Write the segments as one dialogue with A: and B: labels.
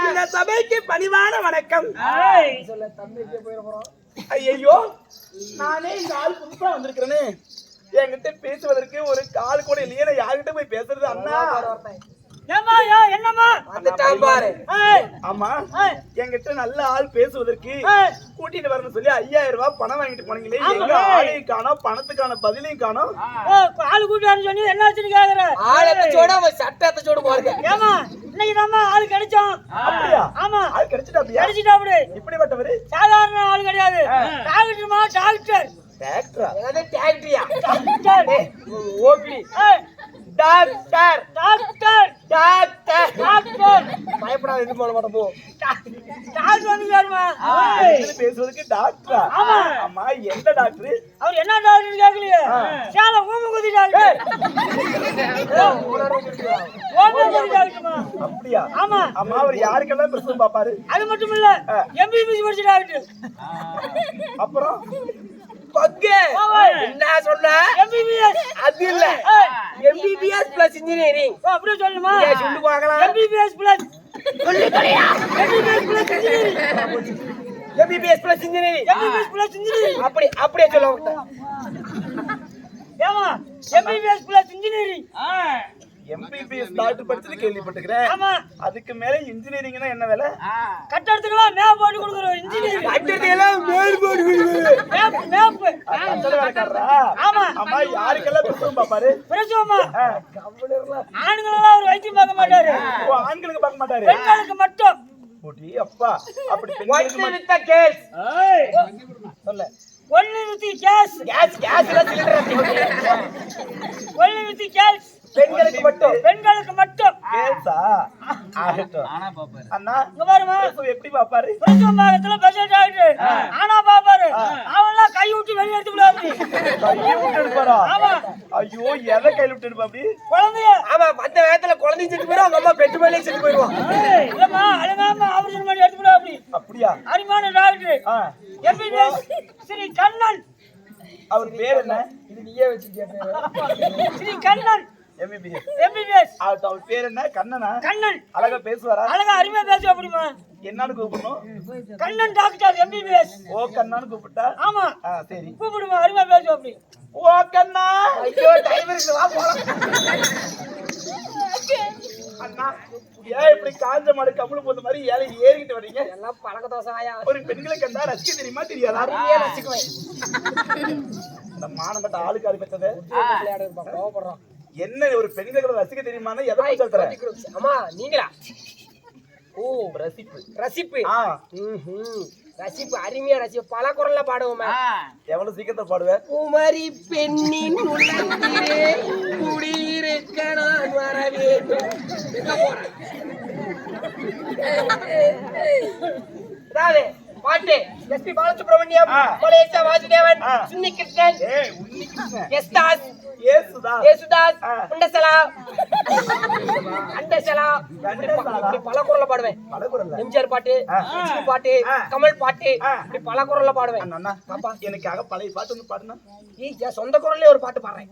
A: இந்த சபைக்கு பணிவான வணக்கம்.
B: சொல்ல தம்பிக்கே போயிட போறோம்.
A: ஐயோ, நானே இந்த ஆள் புதுசா வந்திருக்கிறேன்னு என்கிட்ட பேசுவதற்கு ஒரு கால் கூட இல்லையே. யார்கிட்ட போய் பேசுறது? அண்ணா
B: என்னம்மா வந்துட்டான் பாரு.
A: ஆமா, என்கிட்ட நல்ல ஆள் பேசுவதற்கு கூட்டிட்டு வரணும்னு சொல்லி 5000 ரூபாய் பணம் வாங்கிட்டு போனீங்களே, எங்க ஆளையும் காணோம், பணத்துக்கான பதிலையும் காணோம்.
B: ஆள் கூட்டான்னு சொல்லி என்ன ஆச்சுன்னு கேக்குற? ஆளத்தோட அவன் சட்டத்தோட பாருங்க. ஏமா இன்னைக்கு நம்ம ஆள் கிடைச்சோம்.
A: அப்படியா?
B: ஆமா,
A: ஆள் கிடைச்சிட்டா?
B: கிடைச்சிட்டா. அப்படி
A: இப்படிப்பட்டவரு
B: சாதாரண ஆள் கிடையாது. டாக்டர்மா, டாக்டர்.
A: டாக்டரா?
B: ஏதோ டாக்டரியா? டாக்டர் ஓபி. டாக்டர் டாக்டர் டாக்டர் டாக்டர் பயப்படாத, இது பண்ண மாட்டோம். போ டாக்டர் வந்து யாருமா
A: பேசுவதற்கு? டாக்டரா?
B: ஆமா.
A: ஆமா, எந்த டாக்டர்?
B: அவர் என்ன டாக்டர் கேக்கலையே. சேல ஊமகுதி டாக்டர். ஊமகுதி டாக்டர்மா.
A: அப்படியா?
B: ஆமா.
A: அம்மா, அவர் யாருக்கெல்லாம் பிரசவம் பாப்பாரு?
B: அது மட்டும் இல்ல, எம்பிபிஎஸ் படிச்ச டாக்டர்.
A: அப்புறம்
B: பக்கே என்ன சொன்ன? எம்பிபிஎஸ் அது இல்ல, எம்பிபிஎஸ் பிளஸ் இன்ஜினியரிங். அப்படியே சொல்லுமா? சொல்லு பார்க்கலாம். எம்பிபிஎஸ் பிளஸ் சொல்லு கலையா. MBBS plus engineering. MBBS plus engineering. MBBS plus engineering. அப்படியே சொல்லுங்க. ஏமா MBBS plus engineering.
A: MBBS doctor படிச்சது கேள்விப்பட்டிருக்கிறேன்.
B: ஆமா.
A: அதுக்கு மேல இன்ஜினியரிங்னா என்ன வேலை?
B: கட்டடத்துக்குலாம் மேப் போட்டு கொடுக்குறோம். இன்ஜினியரிங் கட்டடத்துக்குலாம் மேப் போட்டு கொடுக்குறோம். மேப்
A: கட்டட வேலைக்காரரா?
B: ஆமா.
A: அம்மா, யாருக்கெல்லாம் பிரசவம் பாப்பாரு?
B: பிரசவமா? ஆண்களெல்லாம் ஒரு வைத்தியம் பார்க்க மாட்டாரு.
A: ஓ, ஆண்களுக்கு பார்க்க மாட்டாரு,
B: பெண்களுக்கு மட்டும்.
A: போடி அப்பா. அப்படி பெண்களுக்கு
B: வித்த கேஸ் சொல்ல. Only with gas. கேஸ்ல சிலிண்டர். Only with gas. பெண்களுக்கு மட்டும். பெண்களுக்கு மட்டும்.
A: கேஸா? ஆகட்டும். அண்ணா,
B: இங்க பாருமா,
A: பிரசவம் எப்படி பாப்பாரு?
B: பிரசவம் பாகத்துல பெஷல் டாக்டர் ஆனா பாப்பாரு. அவெல்லாம் கை விட்டு வெளிய எடுத்து விடாது.
A: கையை விட்டு எடுப்பாரா?
B: ஆமா.
A: ஐயோ, எதை கையில விட்டு எடுப்பா? அப்படி
B: குழந்தைய. ஆமா, அந்த நேரத்துல குழந்தை செத்து போயிடும். அவங்க அம்மா பெட்டு மேலே செத்து போயிடுவான். இல்லம்மா, அழுகாம ஆபரேஷன் பண்ணி எடுத்து விடா. அப்படி
A: அப்படியா?
B: அரிமான டாக்டர் எம்பிபிஎஸ் ஸ்ரீ கண்ணன்.
A: அவர் பேர் என்ன?
B: இது நீயே வச்சிருக்கிய. ஸ்ரீ கண்ணன்
A: எம்பிபிஎஸ்.
B: எம்பிபிஎஸ்.
A: அவர் பேர் என்ன? கண்ணனா?
B: கண்ணன்.
A: அழகா பேசுவாரா?
B: அழகா அருமையா பேசுவா. அப்படிமா?
A: என்னன்னு கூப்பிடணும்?
B: Kannan doctor MBBS.
A: ஓ கண்ணான்னு கூப்பிட்டா?
B: ஆமா.
A: சரி,
B: கூப்பிடுமா, அருமையா பேசுவா. அப்படி
A: ஓ கண்ணா.
B: ஐயோ, டைம் இருக்கு, வா போலாம்.
A: அண்ணா, ஏன் இப்படி காஞ்ச மாடு கம்பளு போட்ட மாதிரி ஏழை ஏறிக்கிட்டு வர்றீங்க?
B: எல்லாம் பழக்க தோசையா.
A: ஒரு பெண்களுக்கு அந்த ரசிக்க தெரியுமா தெரியாதா?
B: அருமையா ரசிக்குவேன்.
A: இந்த மானப்பட்ட ஆளுக்காரி பெற்றது
B: கோவப்படுறோம்.
A: என்ன? ஒரு பெண்களுக்கு ரசிக்க தெரியுமான்னு எதை சொல்றேன்?
B: அம்மா, நீங்களா? ஓ,
A: ரசிப்பு.
B: ரசிப்பு. ரசிப்பு, அருமையா ரசிப்பு. பல குரல்ல பாடுவோமே.
A: எவ்வளவு சீக்கிரத்தை பாடுவேன்?
B: குமரி பெண்ணின் உள்ளத்திலே குடியிருக்க நான் வர வேண்டும். பாட்டு எஸ்பி பாலசுப்ரமணியம், மலேசியா வாசுதேவன், சுன்னி கிருஷ்ணன், எஸ்தாஸ், ஏசுதாஸ், அண்டசலா, பல குரல்ல பாடுவேன். எம்ஜிஆர் பாட்டு, பாட்டு, கமல் பாட்டு, பல குரல்ல பாடுவேன்.
A: எனக்காக பழைய பாட்டு வந்து பாடுனா?
B: என் சொந்த குரல்ல ஒரு பாட்டு பாடுறேன்.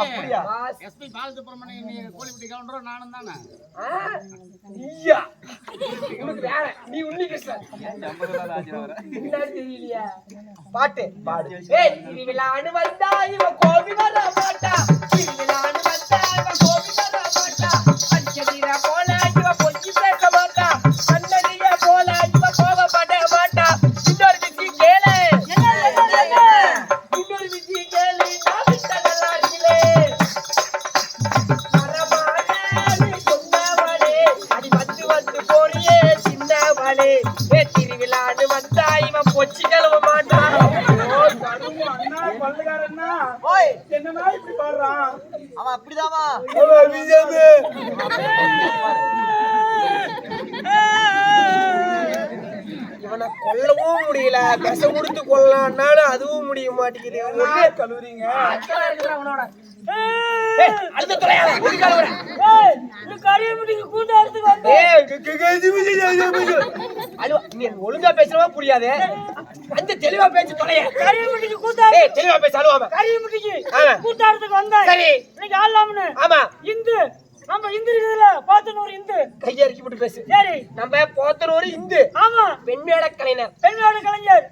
A: அப்படியா?
C: எஸ்பி பாலசுப்ரமணியம் கோழிப்பட்டி கவுண்டர் நானும் தானே.
B: வேற நீ உன்னி கிருஷ்ணன் தெரியலையா? பாட்டு பாடு. திருவிழான்னு வந்தா இவன் கோபி வர மாட்டா. திருவிழான்னு வந்தா இவன் கோபி வர மாட்டா. அஞ்சலிர போல இவ கொஞ்சி பேச மாட்டா. கண்ணடிய போல இவ கோபப்பட மாட்டா. இன்னொரு விஷயம் கேளு. இன்னொரு விஷயம் கேளு. நான் விட்ட நல்லா இருக்கலே. மரபானே சொன்னவளே, அடி வந்து வந்து போறியே சின்னவளே. திருவிழான்னு வந்தா இவன் பொச்சி கிளம்ப மாட்டான்.
A: என்னன்னா இப்படி பாடுறான்?
B: அவன் அப்படிதாமா. இவனை கொல்லவும் முடியல, கச கொடுத்து கொல்லலான்னாலும் அதுவும் முடிய மாட்டேங்குது.
A: கல்லூரிங்க
B: ஒழுங்கா பேசுறவா புரியாது. அந்த தெளிவா பேச்சு தொலைய. தெளிவா பேச அழுவாம.
D: கூத்தாடுறதுக்கு வந்தா
B: சரி.
D: இன்னைக்கு ஆடலாம்னு.
B: ஆமா.
D: இந்து நம்ம இந்து இருக்குதுல போத்தனூர் இந்து
B: கையறிக்கி போட்டு பேசு.
D: சரி
B: நம்ம போத்தனூர் இந்து
D: ஆமா
B: பெண்மேட கலைஞர்.
D: பெண்ணோட கலைஞர்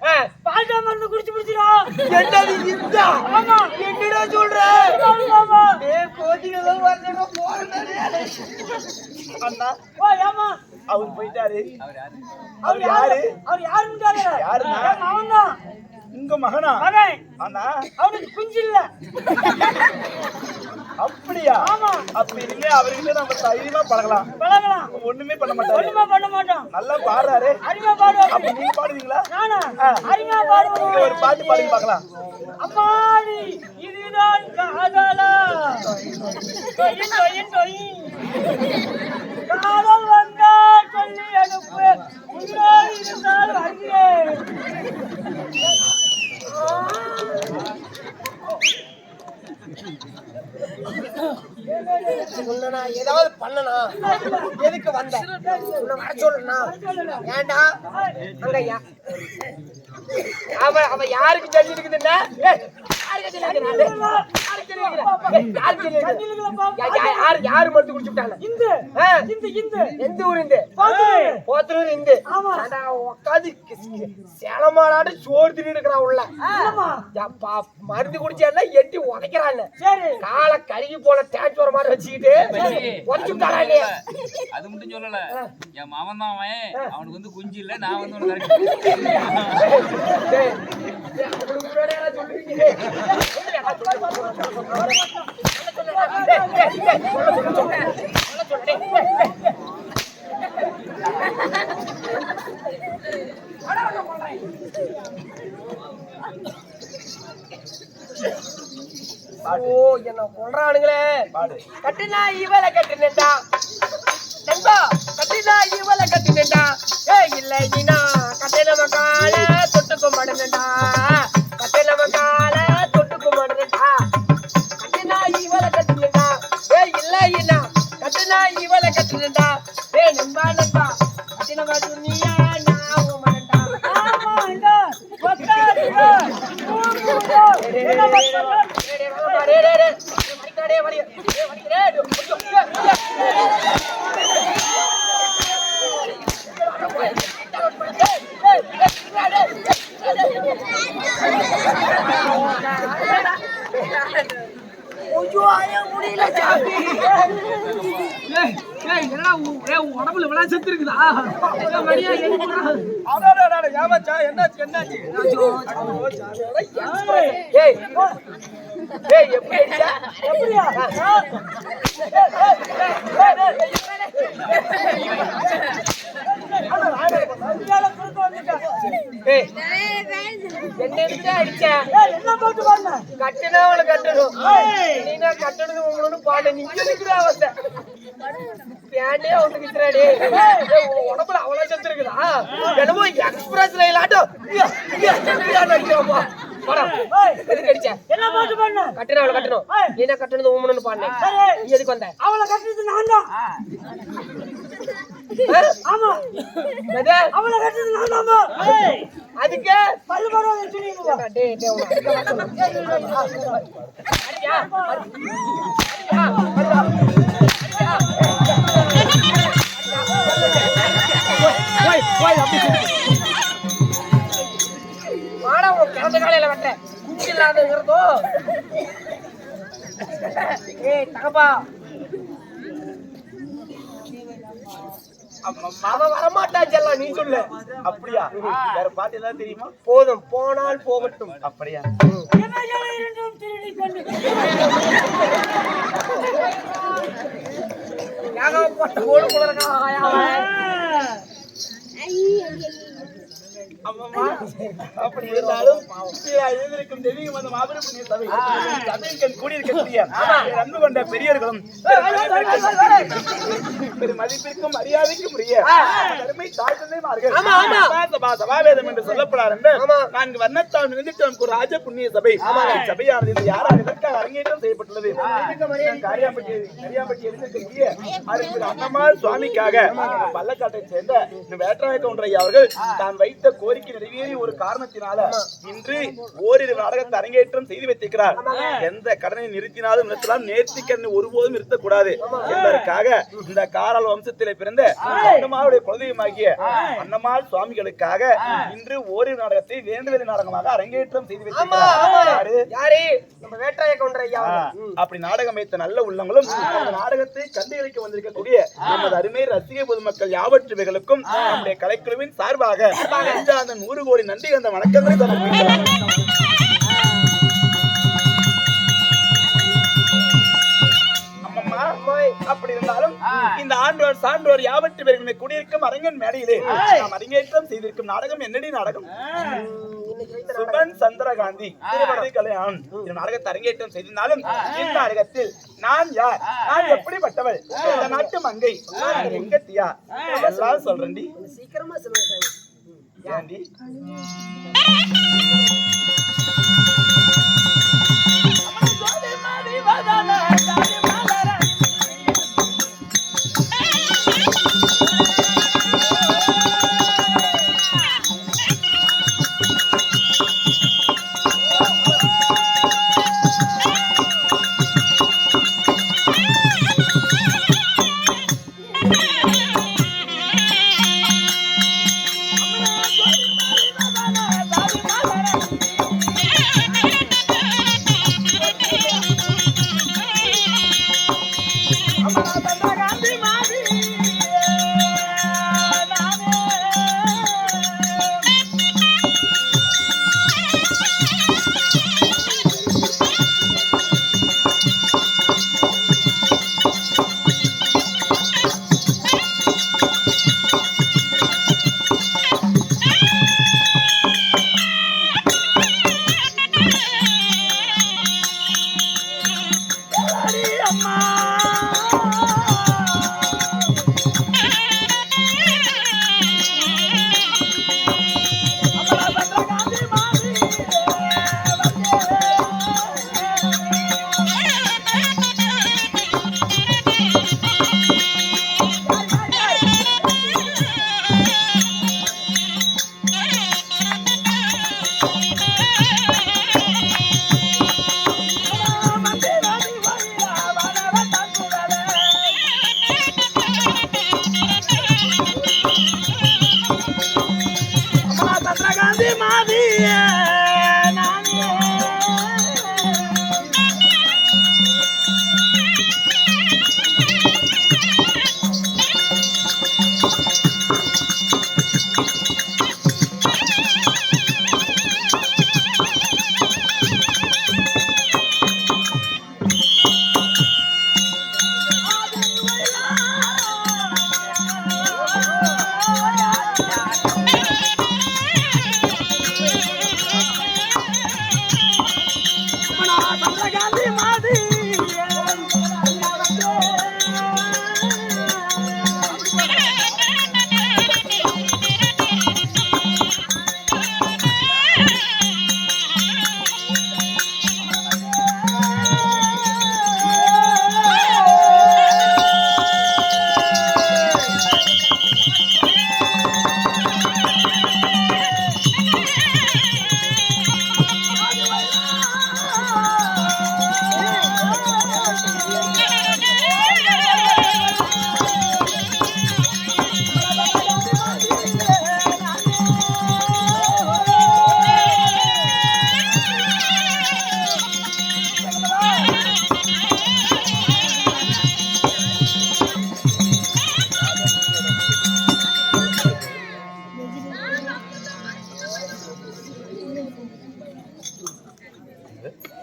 D: பால்டா மருந்து குடிச்சு குடிச்சிரும்.
B: என்னது இந்தா?
D: ஆமா
B: என்னடா சொல்ற?
D: ஆமா
B: டேய் கோதிகள வரங்க போறதே.
A: அண்ணா
D: ஓ ஏமா
A: அவர் போயிட்டாரு.
D: அவர் யாரு? அவர் யாருன்னு கேக்குற?
A: யாருன்னா?
D: அவன்தான்
A: உங்க மகனா?
D: மகன்.
A: அண்ணா
D: அவனுக்கு குஞ்சு இல்ல.
A: அப்படியா?
D: ஆமா
A: அப்ப இனிமே அவர்கிட்ட நம்ம தைரியமா பழகலாம்.
D: பழகலாம்.
A: ஒண்ணுமே பண்ண மாட்டாரு.
D: ஒண்ணுமா பண்ண மாட்டோம்.
A: நல்லா பாடுறாரு.
D: அருமையா பாடுவாரு.
A: அப்ப நீங்க பாடுவீங்களா?
D: நானா அருமையா பாடுவேன்.
A: நீங்க ஒரு பாட்டு பாடி பார்க்கலாம்.
D: அம்மாடி இதுதான் காதலா தொயின் தொயின் தொயின் காதல் வந்தா சொல்லி அனுப்பு உயிரோடு இருந்தால் வருகிறேன்.
B: உன்னை ஏதாவது பண்ணனா? எதுக்கு வந்த? உன்னை வர சொல்லனா? ஏண்டா அங்கய்யா அவ யாருக்கு சொல்லி இருக்குதுன்னா யாரு மருந்து குடிச்சுட்டாங்க?
D: இந்து இந்து இந்து
B: எந்த ஊர் இந்து? போத்தனூர் இந்து. உட்காந்து சேலமாடாடு சோறு தின்னு இருக்கிறான் உள்ள. மருந்து குடிச்சா எட்டி உதைக்கிறான். காலை கருகி போல டேங்க் வர மாதிரி வச்சுக்கிட்டு உடச்சுட்டாரா இல்லையா?
C: அது மட்டும் சொல்லல, என் மாமன் தான் அவன். அவனுக்கு வந்து குஞ்சு இல்ல, நான் வந்து
B: ஓ என்ன கொள்றானுங்களே. கட்டினா இவளை கட்டினேன்டா நண்பா, கட்டினா இவளை கட்டினேன்டா. இல்ல நீனா கட்டை நம்ம கால தொட்டுக்க மாட்டேன்டா. கட்டை நம்ம கால தொட்டுக்க மாட்டேன்டா. கட்டினா இவளை கட்டினேன்டா. இல்ல நீனா கட்டினா இவளை கட்டினேன்டா. நண்பா நண்பா கட்டின மாட்டேனியா நான் மாட்டேன்டா.
D: ஆமாண்டா பக்காரியா ஊருடா என்ன பண்ற?
B: உடம்புல விழா செத்து இருக்குதா? என்ன போட்டு பாருங்க. கட்டினா அவளை கட்டணும். நீனா கட்டணும் உங்களோட பாடு. நீங்க இருக்கிற அவஸ்தை பேண்டே வந்து வித்துறாடி. உடம்புல அவ்வளவு செத்து இருக்குதா? என்னமோ எக்ஸ்பிரஸ் ரயில் ஆட்டம்.
D: என்ன போட்டு பாருங்க.
B: கட்டினா அவளை கட்டணும். நீனா கட்டணும் உங்களோட பாடு. நீ எதுக்கு வந்த?
D: அவளை கட்டினது நான் தான். ஆமா அவளை கட்டினது நான் தான்.
B: அதுக்கு
D: பல்லு பரவாயில்ல சொல்லிடுவா.
B: மாடா உன் கிடந்த காலையில வெட்ட குச்சி இல்லாதோ. தகப்பா அவன் வரமாட்டா செல்லம். நீ சொல்லு.
A: அப்படியா? வேற பாட்டு ஏதாவது தெரியுமா?
B: போதும் போனால் போகட்டும்.
A: அப்படியா?
B: போட்ட ஓடு போல
A: அப்படி இருந்தாலும் எழுந்திருக்கும் தெய்வீகம் அந்த மாபெரும் புண்ணிய சபை சபையில் கூடியிருக்கக்கூடிய அன்பு கொண்ட பெரியவர்களும் மதிப்பிற்கும் மரியாதைக்கும் உரிய அருமை தாய் தந்தைமார்கள் சபாவேதம் என்று சொல்லப்படார் என்று நான்கு வர்ணத்தால் நினைத்து ஒரு ராஜ புண்ணிய சபை சபையானது இந்த யாரால் இதற்காக அரங்கேற்றம் செய்யப்பட்டுள்ளது. கரியாம்பட்டி இருக்கக்கூடிய அன்னமாள் சுவாமிக்காக பள்ளக்காட்டை சேர்ந்த வேட்டராய கவுண்டரையா அவர்கள் தான் வைத்த கோரி கோரிக்கை நிறைவேறிய ஒரு காரணத்தினால இன்று ஓரிரு நாடகத்தை அரங்கேற்றம் செய்து வைத்திருக்கிறார். எந்த கடனை நிறுத்தினாலும் நிறுத்தலாம், நேர்த்தி கடனை ஒருபோதும் நிறுத்தக்கூடாது என்பதற்காக இந்த காரால் வம்சத்திலே பிறந்த அண்ணமாவுடைய குலதெய்வமாகிய அண்ணமாள் சுவாமிகளுக்காக இன்று ஓரிரு நாடகத்தை வேண்டுதல் நாடகமாக அரங்கேற்றம் செய்து வைத்திருக்கிறார்.
B: யாரு? நம்ம வேட்டாய கவுண்டர் ஐயா.
A: அப்படி நாடகம் வைத்த நல்ல உள்ளங்களும் அந்த நாடகத்தை கண்டுகளிக்க வந்திருக்கக்கூடிய நமது அருமை ரசிக பொதுமக்கள் யாவற்றுவைகளுக்கும் நம்முடைய கலைக்குழுவின் சார்பாக அந்த 100 கோடி நன்றி அந்த வணக்கங்களை தரப்படுகிறது. அப்படி இருந்தாலும் இந்த ஆண்டோர் சான்றோர் யாவற்று பேருமே குடியிருக்கும் அரங்கன் மேடையிலே நாம் அரங்கேற்றம் செய்திருக்கும் நாடகம் என்னடி நாடகம்? சுபன் சந்திரகாந்தி கல்யாணம். இந்த நாடகத்தை அரங்கேற்றம் செய்திருந்தாலும் இந்த நாடகத்தில் நான் யார், நான் எப்படிப்பட்டவள், இந்த நாட்டு மங்கை, எங்கத்தியா எல்லாம் சொல்றேன்டி.
B: சீக்கிரமா சொல்லுங்க.
A: ஏண்டி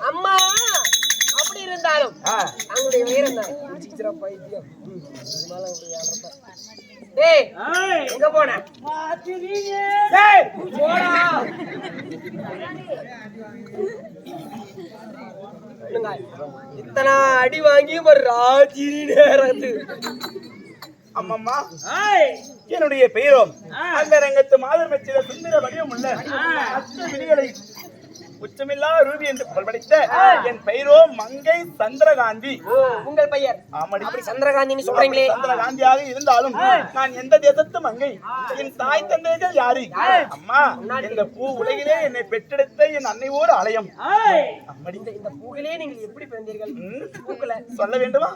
B: அம்மா அப்படி இருந்தாலும் அவங்களுடைய வீரம் தான் பைத்தியம். டேய் எங்க போன? டேய் போடா. இத்தனை அடி வாங்கி ஒரு ராஜினி நேரத்து.
A: அம்மம்மா என்னுடைய பெயரும் அந்த ரங்கத்து மாதர் மெச்சில சுந்தர வடிவம் உள்ள அஷ்ட விதிகளை உச்சமில்லா ரூபி என்று புகழ்படைத்த என் பெயரோ மங்கை சந்திரகாந்தி.
B: உங்கள் பெயர்?
A: ஆமாடி.
B: அப்படி சந்திரகாந்தின்னு சொல்றீங்களே.
A: சந்திரகாந்தியாக இருந்தாலும் நான் எந்த தேசத்து மங்கை? என் தாய் தந்தைகள் யாரு? அம்மா, இந்த பூ உலகிலே என்னை பெற்றெடுத்த என் அன்னையோடு ஆலயம். அம்மடி,
B: இந்த பூவிலே நீங்கள் எப்படி பிறந்தீர்கள்? பூக்களை
A: சொல்ல வேண்டுமா?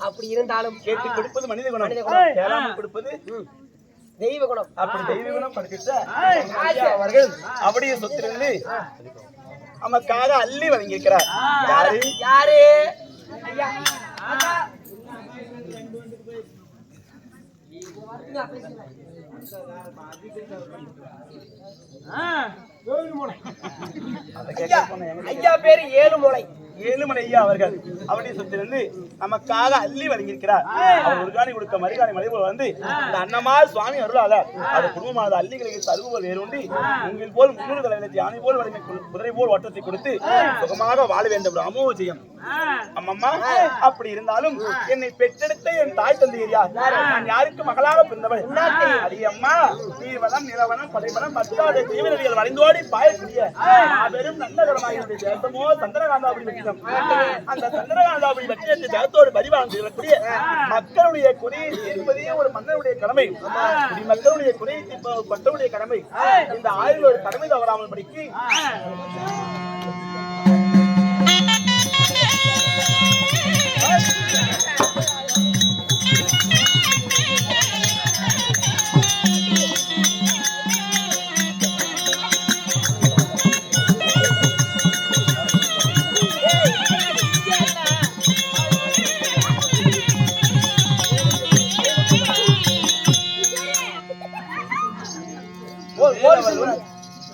B: அப்படி இருந்தாலும்
A: கேட்டு கொடுப்பது மனித குணம், கேளாமல் கொடுப்பது
B: தெய்வ குணம்.
A: அப்படி தெய்வ குணம் படிக்கிட்ட அவர்கள் அப்படியே சொத்திலிருந்து நமக்காக அள்ளி வழங்கியிருக்கிறார். யாரு
B: யாரு? ஐயா பேரு ஏழுமலை.
A: ஏழுமலை ஐயா அவர்கள் அவருடைய சொத்திலிருந்து நமக்காக அள்ளி வழங்கியிருக்கிறார். அவர் ஒரு காணி கொடுக்க மறுகாணி மலை போல் வந்து இந்த அன்னமால் சுவாமி அருளால அது குடும்பமானது அள்ளிகளுக்கு தருவோல் வேறுண்டி உங்கள் போல் 300 தலைவரை யானை போல் வலிமை குதிரை போல் ஓட்டத்தை கொடுத்து சுகமாக வாழ வேண்டும் அமோஜயம். அம்மம்மா, அப்படி இருந்தாலும் என்னை பெற்றெடுத்த என் தாய் தந்தையா நான் யாருக்கு மகளாக பிறந்தவள்? அடியம்மா, நீர்வனம் நிலவனம் படைவனம் பத்தாடு தீவிரவியல் வளைந்தோடி பாயக்கூடிய பெரும் நல்லகரமாக தேசமோ சந்திரகாந்தாபுரி வெற்றிடம். அந்த சந்திரகாந்தாபுரி வெற்றிடத்தை தேசத்தோடு பரிவாரம் செய்யக்கூடிய மக்களுடைய குறையை தீர்ப்பதே ஒரு மன்னனுடைய கடமை. மக்களுடைய குறையை தீர்ப்பது பட்டவுடைய கடமை. இந்த ஆயுள் ஒரு கடமை தவறாமல் படிக்கு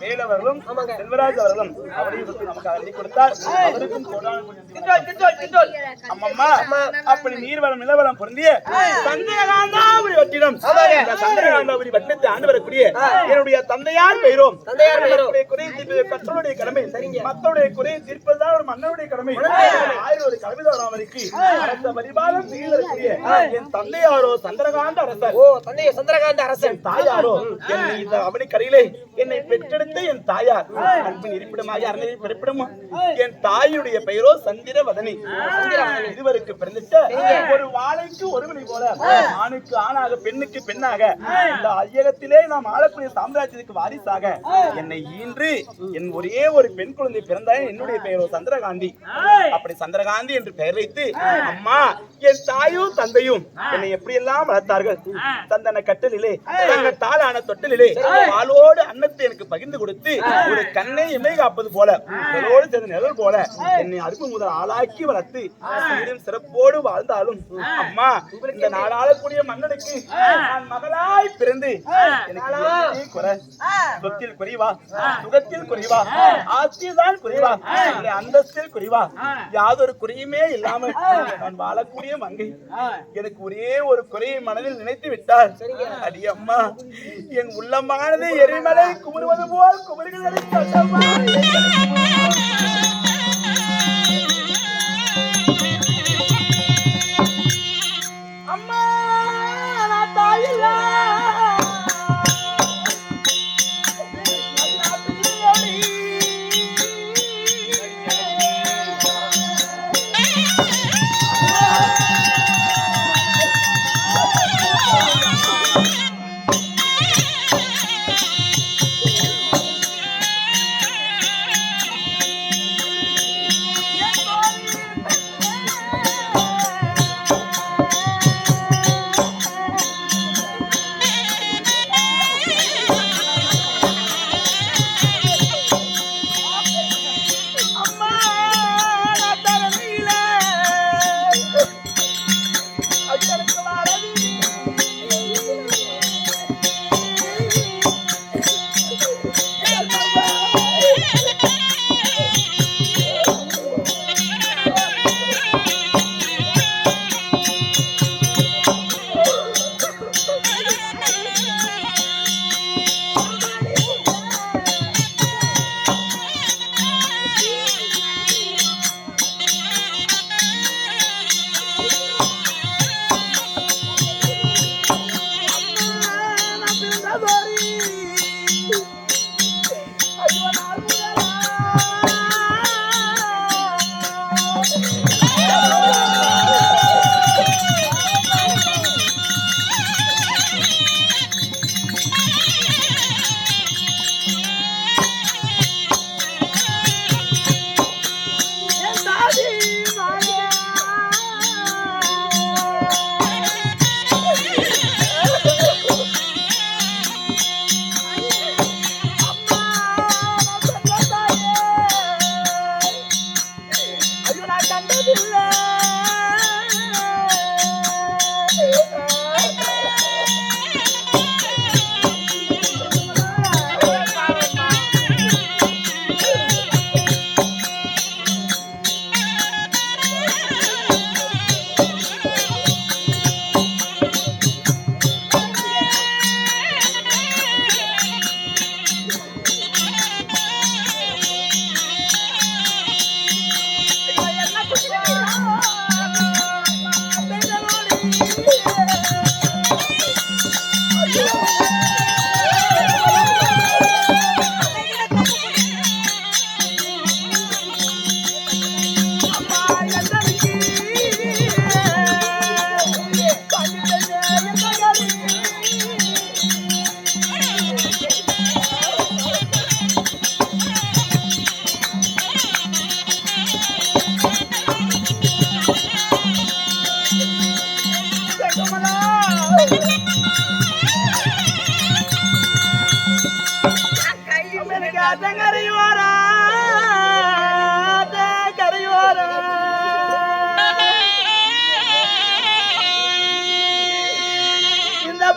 A: வேலவர்களும் செல்வராஜ் அவர்களும் அவரையும் சொத்து நமக்கு அள்ளி கொடுத்தார். அவருக்கும் கோடான அம்மம்மா அப்படி நீர்வளம் நிலவளம் பொருந்திய சந்திரகாந்தாபுரி வட்டினம் இந்த சந்திரகாந்தாபுரி வட்டத்தை ஆண்டு வரக்கூடிய என்னுடைய தந்தையார் பெயரும் குறையை தீர்ப்பது கற்றலுடைய கடமை, மக்களுடைய குறையை தீர்ப்பதுதான் ஒரு மன்னனுடைய கடமை. ஆயிரம் ஒரு கவிதாராமருக்கு அரச பரிபாலம் செய்யக்கூடிய என் தந்தையாரோ சந்திரகாந்த அரசர்.
B: சந்திரகாந்த அரசன்.
A: தாயாரோ என்னை இந்த அவனி கரையிலே என்னை பெற்றெடுத்த என் தாயார் அன்பின் இருப்பிடமாக அரணை பிறப்பிடமா என் தாயுடைய பெயரோ சந்திரவதனி. இருவருக்கு பிறந்துட்ட ஒரு வாழைக்கு ஒருவனை போல ஆணுக்கு ஆணாக பெண்ணுக்கு பெண்ணாக இந்த ஐயகத்திலே நாம் ஆளக்கூடிய சாம்ராஜ்யத்துக்கு வாரிசாக என்னை ஈன்று என் ஒரே ஒரு பெண் குழந்தை பிறந்தாய். என்னுடைய பெயரோ சந்திரகாந்தி. அப்படி சந்திரகாந்தி என்று பெயர் வைத்து அம்மா என் தாயும் தந்தையும் என்னை எப்படி எல்லாம் வளர்த்தார்கள். தந்தன கட்டலிலே தங்கள் தாளான தொட்டலிலே பாலோடு அன்னத்தை எனக்கு பகிர்ந்து கொடுத்து ஒரு கண்ணை இமை காப்பது போல நிழலோடு சேர்ந்த நிழல் போல என்னை அறுப்பு முதல் ஆளாக்கி வளர்த்து சிறப்போடு வாழ்ந்தாலும் அம்மா இந்த நாடாளக்கூடிய மன்னனுக்கு நான் மகளாய் பிறந்து எனக்கு குறை, சொத்தில் குறைவா, சுகத்தில் குறைவா, ஆட்சிதான் குறைவா, அந்தஸ்தில் குறைவா, யாதொரு குறையுமே இல்லாமல் நான் வாழக்கூடிய மங்கை எனக்கு ஒரே ஒரு குறையை மனதில் நினைத்து விட்டார். அடி அம்மா என் உள்ளமானது எரிமலை குமுறுவது போல் குமரிகளை கட்டம்மா. அம்மா நான் தாயில்ல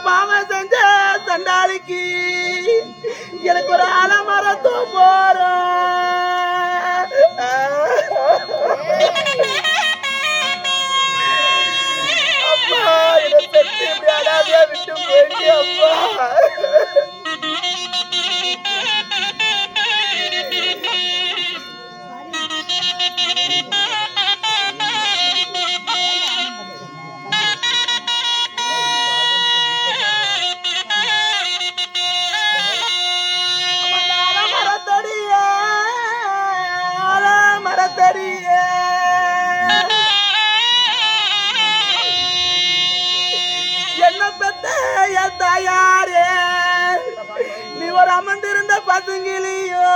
A: பாவம் செஞ்ச சண்டாளிக்கு எனக்கு ஒரு ஆலமரத்தோ போறோம். அம்மா இதை பெற்று இப்படி அடாதையா விட்டு போயிட்டு அம்மா. என்ன பெத்த என் தாயாரே, நீ ஒரு அமர்ந்திருந்த பசுங்கிலியோ.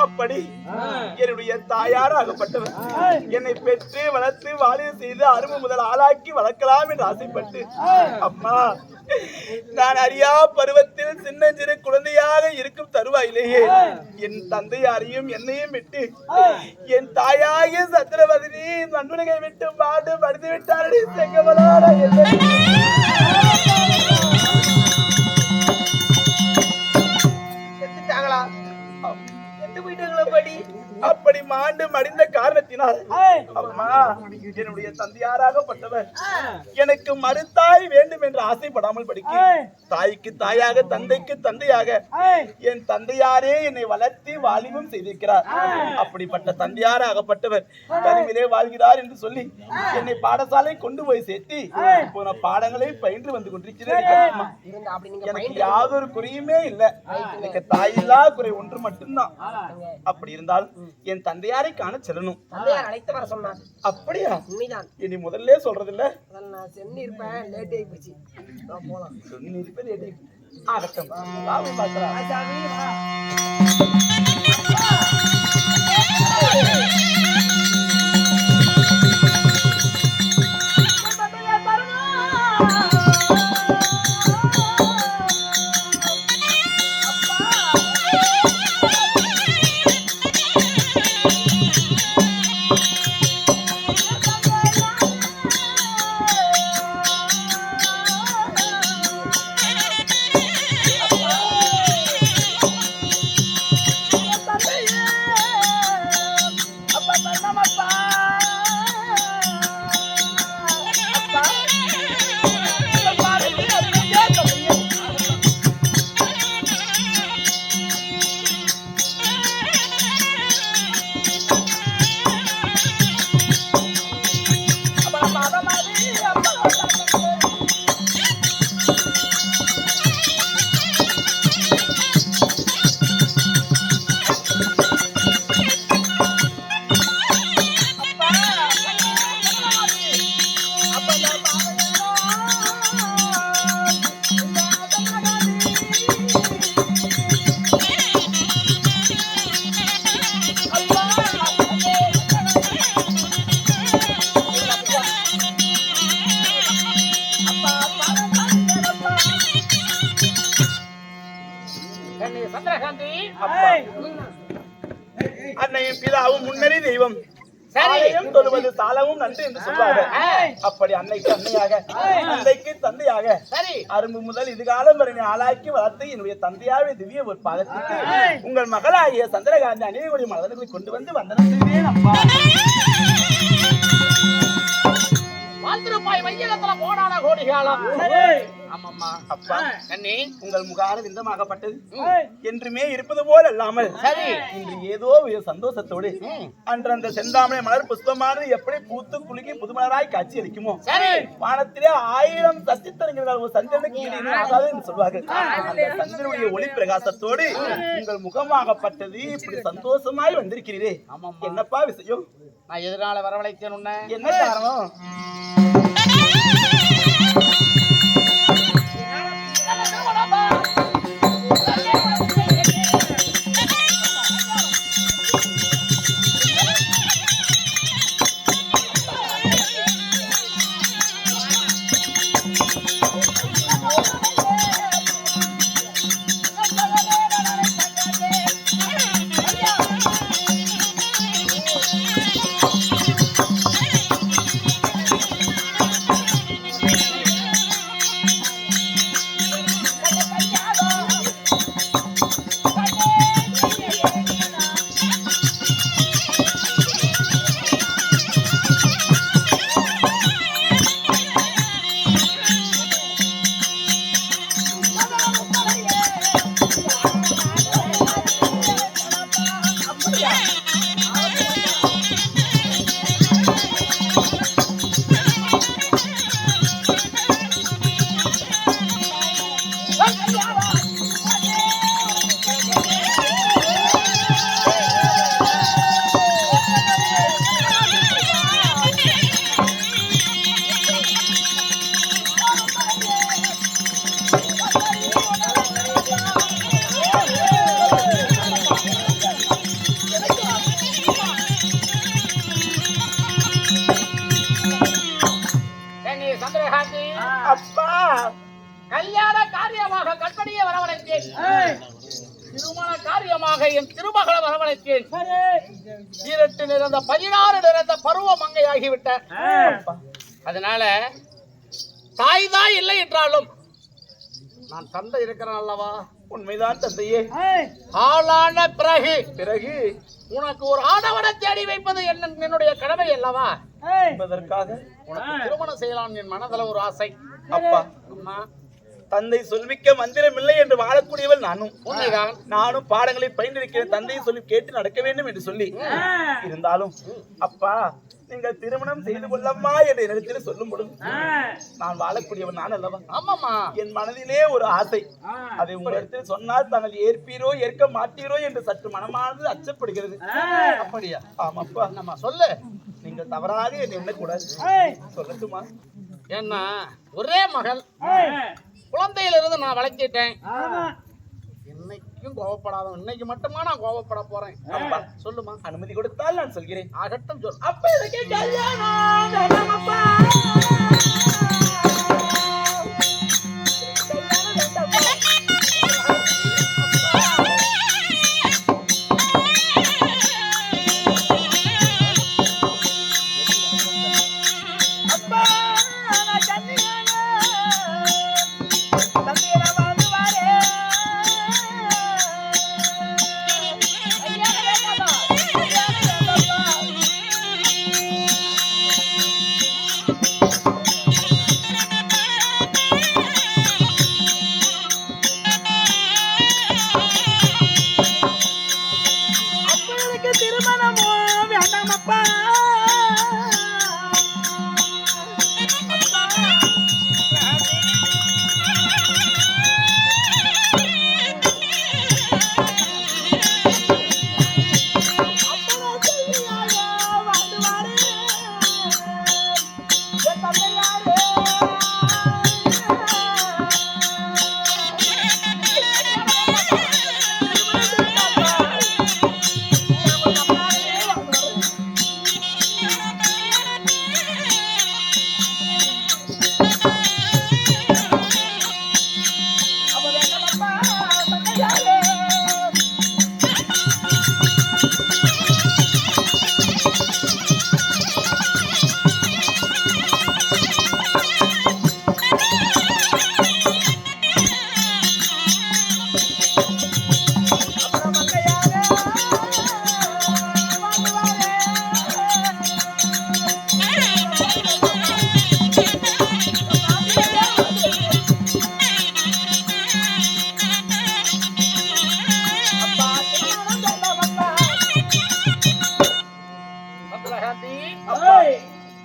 A: அப்படி என்னுடைய தாயாராகப்பட்டவர் என்னை பெற்று வளர்த்து வாலிய செய்து அரும்பு முதல் ஆளாக்கி வளர்க்கலாம் என்று ஆசைப்பட்டு அம்மா நான் அறியா பருவத்தில் சின்னஞ்சிறு குழந்தையாக இருக்கும் தருவாயிலேயே என் தந்தையாரையும் என்னையும் விட்டு என் தாயாகிய சத்திரவதினி நண்பனை விட்டு பாடு படுத்து விட்டாரடி செங்கமலோட. அப்படி மாண்டு மடிந்த காரணத்தினால் அம்மா என்னுடைய தந்தையாராகப்பட்டவர் எனக்கு மறுத்தாய் வேண்டும் என்று ஆசைப்படாமல் படிக்க தாய்க்கு தாயாக தந்தைக்கு தந்தையாக என் தந்தையாரே என்னை வளர்த்தி வாலிபம் செய்திருக்கிறார். அப்படிப்பட்ட தந்தையாராகப்பட்டவர் தனிமையிலே வாழ்கிறார் என்று சொல்லி என்னை பாடசாலை கொண்டு போய் சேர்த்தி போன பாடங்களை பயின்று வந்து கொண்டிருக்கிறேன். எனக்கு யாதொரு குறையுமே இல்லை. எனக்கு தாயில்லா குறை ஒன்று மட்டும்தான். அப்படி இருந்தால் என் தந்தையாரை காண செல்லணும்.
B: அழைத்து வர சொன்னார்.
A: அப்படியா?
B: உண்மைதான்.
A: இனி முதல்ல சொல்றது இல்ல.
B: நான் சென்னி இருப்பேன், லேட் ஆகி போச்சு. போலாம்.
A: சென்னி இருப்பேன், லேட் ஆகி ஆகட்டும். வாவி பார்க்கலாம். அன்னையும் பிதாவும் முன்னறி தெய்வம் தொழுவது சாலவும் நன்று என்று சொல்வார்கள். அப்படி அன்னைக்கு அன்னையாக தந்தைக்கு தந்தையாக அரும்பு முதல் இதுகாலம் வரை ஆளாக்கி வளர்த்து என்னுடைய தந்தையாவே திவ்ய ஒரு பாதத்திற்கு உங்கள் மகளாகிய சந்திரகாந்தி அணியக்கூடிய மலர்களை கொண்டு வந்து வந்தனம் செய்தேன். அப்பா உங்கள் முகார விந்தமாகப்பட்டது என்றுமே இருப்பது போல் அல்லாமல் இன்று ஏதோ சந்தோஷத்தோடு அன்று அந்த செந்தாமரை மலர் புஷ்பமானது எப்படி பூத்து குலுக்கி புதுமலராய் காட்சி அளிக்குமோ வானத்திலே 1000 சச்சித்திரங்கள் ஒரு சந்திரனுக்கு என்று சொல்வார்கள். அந்த சந்திரனுடைய ஒளி பிரகாசத்தோடு உங்கள் முகமாகப்பட்டது இப்படி சந்தோஷமாய் வந்திருக்கிறீரே, என்னப்பா விஷயம்?
E: நான் எதனால வரவழைத்தேன்?
A: என்ன காரணம்?
E: திருமண காரியமாக என் திருமகளை வரவழைத்தேன்.
D: சரி.
E: 18 நிறந்த 16 நிறந்த பருவ மங்கையாகிவிட்ட. அதனால தாய் தான் இல்லை என்றாலும் நான் தந்தை இருக்கிறேன் அல்லவா?
A: உண்மைதான் தந்தையே.
E: ஆளான பிறகு
A: பிறகு
E: உனக்கு ஒரு ஆடவனை தேடி வைப்பது என்னுடைய கடமை அல்லவா?
A: என்பதற்காக
E: உனக்கு திருமணம் செய்யலாம் என் மனதில் ஒரு ஆசை.
A: அப்பா,
E: அம்மா,
A: தந்தை சொல்விக்க மந்திரம் இல்லை என்று வாழக்கூடியவள் நானும்.
E: உண்மைதான்.
A: நானும் பாடங்களை பயின்றிருக்கிறேன். தந்தையை சொல்லி கேட்டு நடக்க வேண்டும் என்று சொல்லி இருந்தாலும் அப்பா, நீங்கள் திருமணம் செய்து கொள்ளம்மா என்று என்னிடத்தில் சொல்லும் பொழுது நான் வாழக்கூடியவன் நான் அல்லவா?
E: ஆமாம்மா.
A: என் மனதிலே ஒரு ஆசை. அதை உங்களிடத்தில் சொன்னால் தாங்கள் ஏற்பீரோ ஏற்க மாட்டீரோ என்று சற்று மனமானது அச்சப்படுகிறது.
E: அப்படியா?
A: ஆமாப்பா.
E: நம்ம சொல்லு.
A: நீங்கள் தவறாக என்னை எண்ணக்கூடாது. சொல்லட்டுமா?
E: ஏன்னா ஒரே மகள், குழந்தையிலிருந்து நான் வளர்த்திட்டேன். இன்னைக்கும் கோவப்படாதவன். இன்னைக்கு மட்டுமா நான் கோவப்பட போறேன்?
A: அப்பா,
E: சொல்லுமா.
A: அனுமதி கொடுத்தால் நான் சொல்கிறேன்.
E: ஆகட்டும் சொல்.
A: அப்ப எனக்கு கல்யாணம் வேண்டாமப்பா.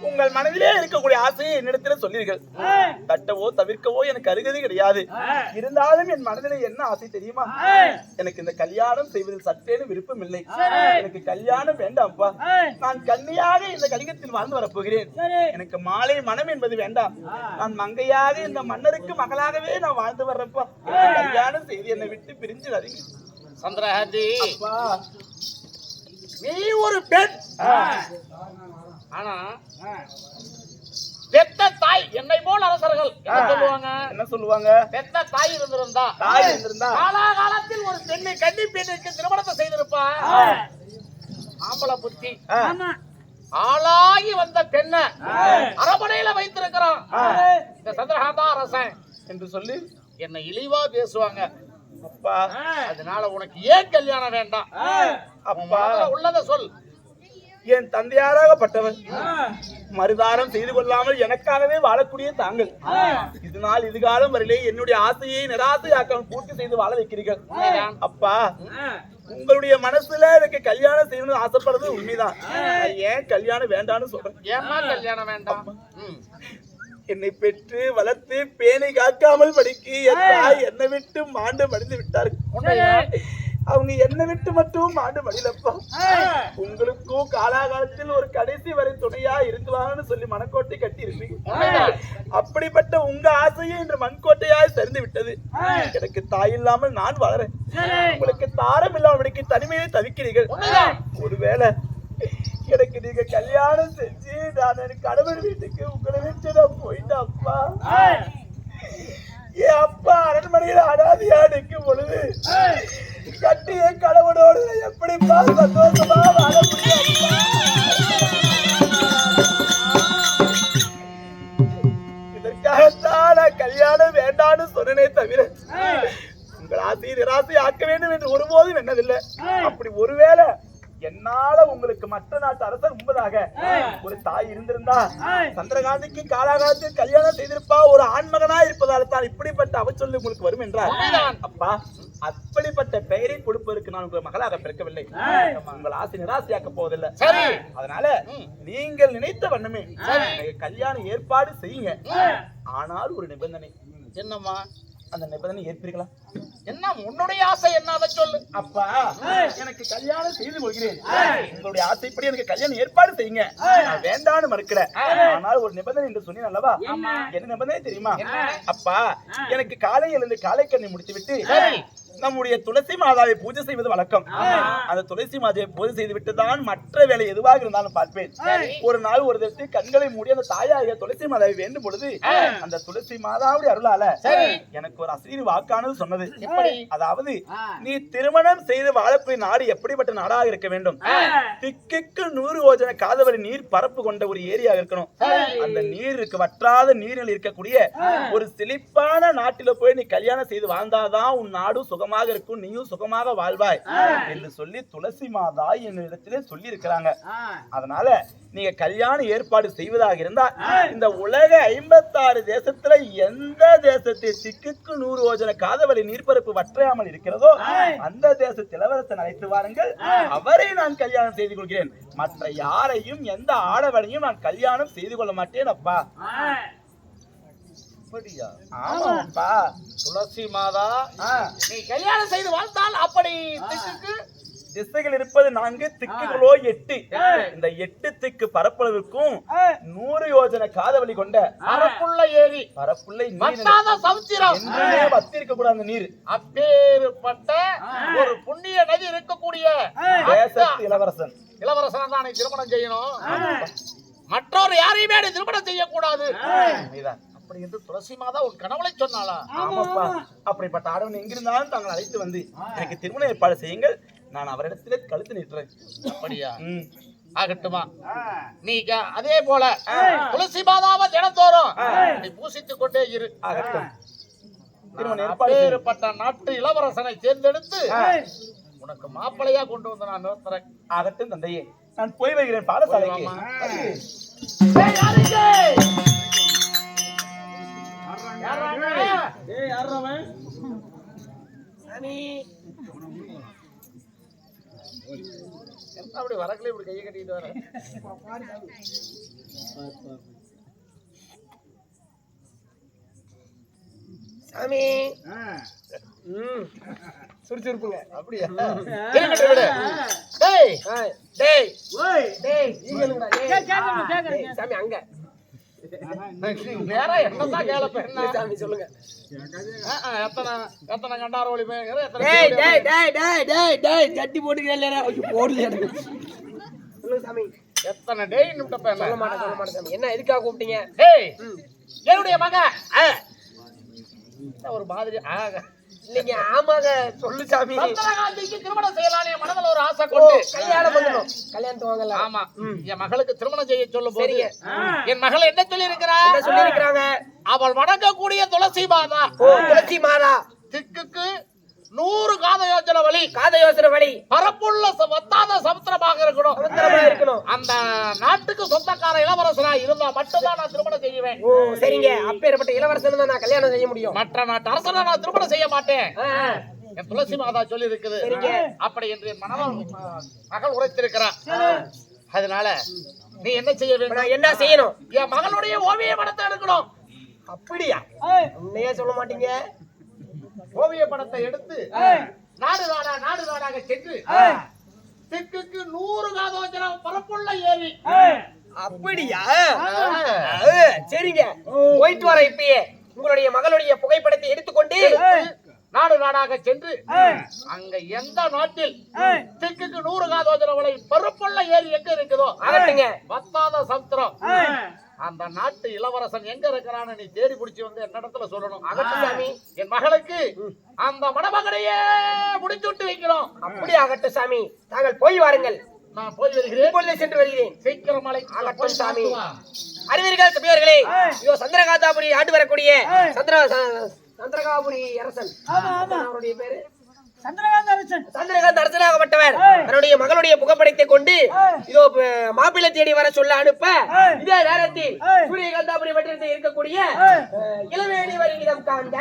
A: உங்கள் மனதிலே இருக்கக்கூடிய ஆசையை என்னிடத்தில் சொன்னீர்கள். தட்டவோ தவிர்க்கவோ எனக்கு அருகதை கிடையாது. இருந்தாலும் என் மனதிலே என்ன ஆசை தெரியுமா? எனக்கு இந்த கல்யாணம் செய்வதில் சற்றேனும் விருப்பம் இல்லை. எனக்கு கல்யாணம் வேண்டாம்ப்பா. நான் கன்னியாக இந்த கலிகத்தில் வாழ்ந்து வரப்போகிறேன். எனக்கு மாலை மனம் என்பது வேண்டாம். நான் மங்கையாக இந்த மன்னருக்கு மகளாகவே நான் வாழ்ந்து வர்றப்பா. கல்யாணம் செய்து என்னை விட்டு பிரிஞ்சிடாதீங்க.
E: சந்திரஹாதி,
A: அப்பா,
E: நீ ஒரு பெண். ஆனா பெத்த தாய் என்னை போல் அரசர்கள் என்ன சொல்லுவாங்க?
A: என்ன சொல்லுவாங்க?
E: பெத்த தாய் இருந்திருந்தா காலாகாலத்தில் ஒரு பெண்ணை கன்னி பெண்ணுக்கு திருமணத்தை செய்திருப்பா. ஆம்பளை புத்தி. ஆளாகி வந்த பெண்ணை அரபணையில வைத்திருக்கிறான் இந்த சந்திரஹாதா அரசன்
A: என்று சொல்லி
E: என்னை இழிவா பேசுவாங்க.
A: அப்பா,
E: அதனால உனக்கு ஏன் கல்யாணம் வேண்டாம்?
A: அப்பா,
E: உள்ளத சொல்.
A: என் தந்தையாராகப்பட்டவர் மறுதாரம் செய்து கொள்ளாமல் எனக்காகவே வாழக்கூடிய தாங்கள் இதனால் இதுகாலம் வரையிலே என்னுடைய ஆசையை நிராசையாக்காமல் பூர்த்தி செய்து வாழ வைக்கிறீர்கள். அப்பா, உங்களுடைய மனசுல எனக்கு கல்யாணம் செய்யணும்னு ஆசைப்படுறது உண்மைதான். ஏன் கல்யாணம் வேண்டாம்னு சொல்றேன்.
E: ஏமா கல்யாணம் வேண்டாம்?
A: என்னை பெற்று வளர்த்து பேணி காக்காமல் படிக்கு என் தாய் என்னை விட்டு மாண்டு மடிந்து விட்டார்கள். அவங்க என்னை விட்டு மட்டும் மாண்டு மடிலப்பா. உங்களுக்கும் காலாகாலத்தில் ஒரு கடைசி வரை துணையா இருக்குவாங்கன்னு சொல்லி மனக்கோட்டை கட்டி இருப்பீங்க. அப்படிப்பட்ட உங்க ஆசையை இன்று மண்கோட்டையாய் சரிந்து விட்டது. எனக்கு தாய் இல்லாமல் நான் வளரேன். உங்களுக்கு தாரம் இல்லாமல் தனிமையை தவிக்கிறீர்கள். ஒருவேளை எனக்கு நீங்க கல்யாணம் செஞ்சு நான் எனக்கு கணவர் வீட்டுக்கு உங்களை விட்டு நான் போயிட்டேன். அப்பா, என் அப்பா அரண்மனையில் அனாதையா நிற்கும் பொழுது எப்படிப்பா சந்தோஷமா வாழ முடியும்? இதற்காகத்தான் நான் கல்யாணம் வேண்டான்னு சொன்னனே தவிர உங்கள் ஆசையை நிராசை ஆக்க வேண்டும் என்று ஒருபோதும் எண்ணதில்லை. அப்படி ஒருவேளை என்னால உங்களுக்கு மற்ற நாட்டு அரசர் முன்பதாக ஒரு தாய் இருந்திருந்தா சந்திரகாந்திக்கு காலாகாலத்தில் கல்யாணம் செய்திருப்பா. ஒரு ஆண்மகனா இருப்பதால் தான் இப்படிப்பட்ட அவச்சொல்லு உங்களுக்கு வரும் என்றார். அப்பா, அப்படிப்பட்ட பெயரை கொடுப்பதற்கு நான் உங்கள் மகளாக பிறக்கவில்லை. உங்கள் ஆசை நிராசையாக்க போவதில்லை. அதனால நீங்கள் நினைத்த வண்ணமே கல்யாண ஏற்பாடு செய்யுங்க. ஆனால் ஒரு நிபந்தனை.
E: என்னம்மா
A: அந்த நிபந்தனை ஏற்பீர்களா?
E: என்ன உன்னுடைய ஆசை என்ன, அதை சொல்லு.
A: அப்பா, எனக்கு கல்யாணம் செய்து கொள்கிறேன். உங்களுடைய ஆசைப்படி எனக்கு கல்யாணம் ஏற்பாடு செய்யுங்க. நான் வேண்டான்னு மறுக்கல. ஆனால் ஒரு நிபந்தனை என்று சொன்னீங்க அல்லவா? என்ன நிபந்தனை தெரியுமா? அப்பா, எனக்கு காலையில் இருந்து காலை கண்ணை முடித்து விட்டு நம்முடைய துளசி மாதாவை பூஜை செய்வது வழக்கம். அந்த துளசி மாதாவை பூஜை செய்து விட்டு தான் மற்ற வேலை எதுவாக இருந்தாலும் பார்ப்பேன். ஒரு நாள் ஒரு தடவை கண்களை மூடி அந்த தாயாக துளசி மாதாவை வேண்டும் பொழுது அந்த துளசி மாதாவுடைய அருளால எனக்கு ஒரு அசீர் வாக்கானது சொன்னது. அதாவது, நீ திருமணம் செய்து வாழக்கூடிய நாடு எப்படிப்பட்ட நாடாக இருக்க வேண்டும்? திக்குக்கு 100 யோஜனை காதவரி நீர் பரப்பு கொண்ட ஒரு ஏரியா இருக்கணும். அந்த நீருக்கு வற்றாத நீரில் இருக்கக்கூடிய ஒரு செழிப்பான நாட்டில போய் நீ கல்யாணம் செய்து வாழ்ந்தாதான் உன் நாடும் சுகமாக இருக்கும், நீயும் சுகமாக வாழ்வாய் என்று சொல்லி துளசி மாதா என்னிடத்திலே சொல்லி இருக்கிறாங்க. அதனால நீங்க கல்யாணம் ஏற்பாடு செய்வதாக இருந்தா இந்த உலக 56 தேசத்துல எந்த தேசத்தை திக்குக்கு 100 யோஜனை காதவரி நீர்பரப்பு வற்றாமல் இருக்கிறதோ அந்த தேசத்து இளவரசன் அழைத்து வாருங்கள். அவரை நான் கல்யாணம் செய்து கொள்கிறேன். மற்ற யாரையும் எந்த ஆடவனையும் நான் கல்யாணம் செய்து கொள்ள மாட்டேன். அப்பா, ஆமாப்பா.
E: துளசி மாதா, நீ கல்யாணம் செய்து வாழ்ந்தால் அப்படி திக்குக்கு
A: திசைகள் இருப்பது 4, திக்குகளோ 8. இந்த 8 திக்கு பரப்பளவுக்கும் 100 யோஜனை காதவழி கொண்ட
E: பரப்புள்ள ஏரி,
A: பரப்புள்ள
E: சமுத்திரம்
A: வத்தி இருக்க கூடாது. அந்த நீர்
E: அப்பேற்பட்ட ஒரு புண்ணிய நதி இருக்கக்கூடிய
A: தேசத்து இளவரசன்
E: தான் நீ திருமணம் செய்யணும். மற்றொரு யாரையுமே நீ திருமணம் செய்யக்கூடாது. அப்படி என்று துளசி மாதா உன் கனவுளை சொன்னாளா?
A: ஆமாப்பா. அப்படிப்பட்ட ஆடவன் எங்கிருந்தாலும் தாங்கள் அழைத்து வந்து எனக்கு திருமண ஏற்பாடு செய்யுங்கள். நான் அவரிடத்திலே கழுத்து நீட்டுறேன்.
E: அப்படியா? ஆகட்டுமா. நீ அதே போல துளசி மாதாவை தினத்தோறும் நீ பூசித்துக் கொண்டே இரு.
A: ஆகட்டும்.
E: அப்பேற்பட்ட நாட்டு இளவரசனை தேர்ந்தெடுத்து உனக்கு மாப்பிளையா கொண்டு வந்து நான் நிறுத்துறேன்.
A: ஆகட்டும் தந்தையே, நான் போய் வருகிறேன் பாடசாலைக்கு.
E: அப்படி வரக்கல இப்படி கையை கட்டிட்டு வர
B: சாமி. சுறுசுறுப்புங்க.
E: அப்படியா? விடு. டேய் டேய்
B: டேய் சாமி, அங்க
E: வேற என்னதான் கேளப்ப என்ன
B: சாமி சொல்லுங்க.
E: எத்தனை கண்டாரோலி
B: சட்டி போட்டுக்கிறேன் போடுது. சொல்லுங்க சாமி.
E: எத்தனை டேய் நிமிட்டப்ப
B: சொல்ல மாட்டேன் சாமி. என்ன எதுக்காக கூப்பிட்டீங்க?
E: டேய், என்னுடைய மக ஒரு மாதிரி
B: இல்லைங்க. ஆமாங்க, சொல்லு சாமி.
E: சந்திரகாந்திக்கு திருமணம் செய்யலாம் என் மனதில் ஒரு ஆசை கொண்டு
B: கல்யாணம் பண்ணணும். கல்யாணத்து வாங்கல.
E: ஆமா, என் மகளுக்கு திருமணம் செய்ய சொல்லும் போது என் மகள் என்ன சொல்லி
B: இருக்கிறாங்க?
E: அவள் வணங்கக்கூடிய துளசி மாதா.
B: துளசி மாதா
E: திக்குக்கு 100 காத யோசனை வழி
B: பரப்புள்ள
E: வத்தாத சமுத்திரமாக இருக்கணும். அந்த நாட்டுக்கு சொந்தக்கார இளவரசனா இருந்தா மட்டும்தான் நான் திருமணம் செய்வேன்.
B: சரிங்க. அப்பேற்பட்ட இளவரசன் தான் நான் கல்யாணம் செய்ய முடியும்.
E: மற்ற நாட்டு அரசனை நான் திருமணம் செய்ய மாட்டேன். என் துளசி மாதா சொல்லி இருக்குது. அப்படி என்று என் மகள் உரைத்திருக்கிறான். அதனால நீ என்ன செய்ய வேண்டும்?
B: என்ன செய்யணும்?
E: என் மகளுடைய ஓவிய படத்தை எடுக்கணும்.
B: அப்படியா? உன்னையே சொல்ல மாட்டீங்க.
E: ஓவிய படத்தை எடுத்து நாடு நாடாக சென்று திக்குக்கு 100 காதோஜன பரப்புள்ள ஏரி.
B: அப்படியா? சரிங்க, போயிட்டு வர. இப்பயே உங்களுடைய மகளுடைய புகைப்படத்தை எடுத்துக்கொண்டு
E: நாடு நாடாக சென்று அங்க எந்த நாட்டில் திக்குக்கு 100 காதோஜன வரை பரப்புள்ள ஏரி எங்க இருக்குதோ
B: ஆகட்டுங்க.
E: வத்தாத சமுத்திரம் அந்த நாட்டு இளவரசன் எங்க இருக்கிறான்னு நீ தேடி பிடிச்சி வந்து என்னிடத்துல சொல்லணும்.
B: ஆகட்டும் சாமி.
E: என் மகளுக்கு அந்த மணமகனையே முடித்து விட்டு வைக்கிறோம்.
B: அப்படி ஆகட்டும் சாமி. தாங்கள் போய் வாருங்கள்.
E: நான் போய் வருகிறேன்.
B: இப்பொழுதே சென்று வருகிறேன்.
E: சீக்கிரம் மலை
B: ஆகட்டும் சாமி. அறிவீர்கள் சபையோர்களே, இதோ சந்திரகாந்தாபுரி ஆண்டு வரக்கூடிய சந்திரகாபுரி அரசன். அவருடைய பேரு
D: சந்திரகாந்த அரசன்.
B: சந்திரகாந்த் அரசனாகப்பட்டவர் தன்னுடைய மகளுடைய புகைப்படத்தை கொண்டு இதோ மாப்பிள்ளை தேடி வர சொல்ல அனுப்ப, இதே நேரத்தில் சூரியகாந்தாபுரி வட்டத்தில் இருக்கக்கூடிய இளவேணி வருகிறம் காண்க